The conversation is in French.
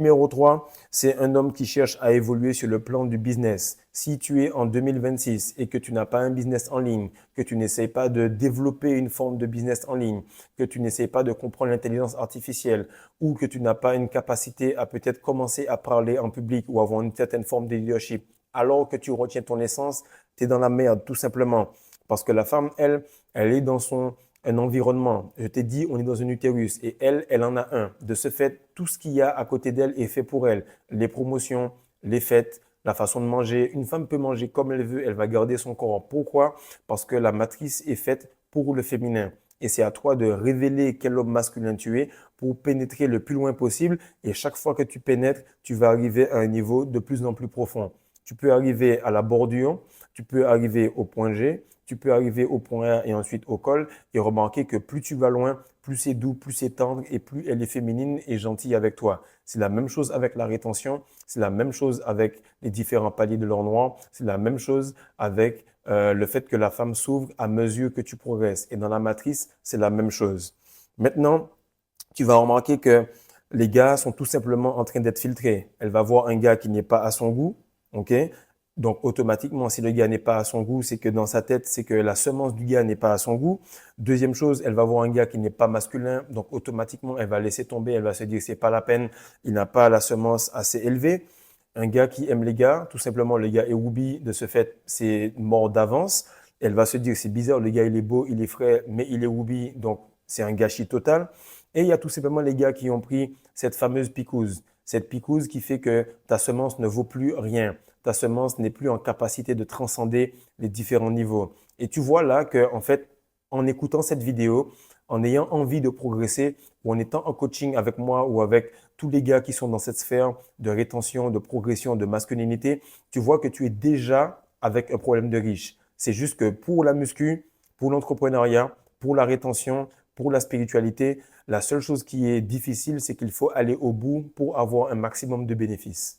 Numéro 3, c'est un homme qui cherche à évoluer sur le plan du business. Si tu es en 2026 et que tu n'as pas un business en ligne, que tu n'essayes pas de développer une forme de business en ligne, que tu n'essayes pas de comprendre l'intelligence artificielle ou que tu n'as pas une capacité à peut-être commencer à parler en public ou avoir une certaine forme de leadership, alors que tu retiens ton essence, tu es dans la merde tout simplement. Parce que la femme, elle est dans un environnement. Je t'ai dit, on est dans un utérus et elle en a un. De ce fait, tout ce qu'il y a à côté d'elle est fait pour elle. Les promotions, les fêtes, la façon de manger. Une femme peut manger comme elle veut, elle va garder son corps. Pourquoi? Parce que la matrice est faite pour le féminin. Et c'est à toi de révéler quel homme masculin tu es pour pénétrer le plus loin possible. Et chaque fois que tu pénètres, tu vas arriver à un niveau de plus en plus profond. Tu peux arriver à la bordure, tu peux arriver au point G, tu peux arriver au point A et ensuite au col et remarquer que plus tu vas loin, plus c'est doux, plus c'est tendre et plus elle est féminine et gentille avec toi. C'est la même chose avec la rétention, c'est la même chose avec les différents paliers de l'or noir, c'est la même chose avec le fait que la femme s'ouvre à mesure que tu progresses. Et dans la matrice, c'est la même chose. Maintenant, tu vas remarquer que les gars sont tout simplement en train d'être filtrés. Elle va voir un gars qui n'est pas à son goût, ok? Donc automatiquement, si le gars n'est pas à son goût, c'est que dans sa tête, c'est que la semence du gars n'est pas à son goût. Deuxième chose, elle va voir un gars qui n'est pas masculin, donc automatiquement, elle va laisser tomber, elle va se dire c'est pas la peine, il n'a pas la semence assez élevée. Un gars qui aime les gars, tout simplement, le gars est whoopi, de ce fait, c'est mort d'avance. Elle va se dire c'est bizarre, le gars il est beau, il est frais, mais il est whoopi, donc c'est un gâchis total. Et il y a tout simplement les gars qui ont pris cette fameuse picouse. Cette picouse qui fait que ta semence ne vaut plus rien. Ta semence n'est plus en capacité de transcender les différents niveaux. Et tu vois là que, en fait, en écoutant cette vidéo, en ayant envie de progresser ou en étant en coaching avec moi ou avec tous les gars qui sont dans cette sphère de rétention, de progression, de masculinité, tu vois que tu es déjà avec un problème de riche. C'est juste que pour la muscu, pour l'entrepreneuriat, pour la rétention, pour la spiritualité, la seule chose qui est difficile, c'est qu'il faut aller au bout pour avoir un maximum de bénéfices.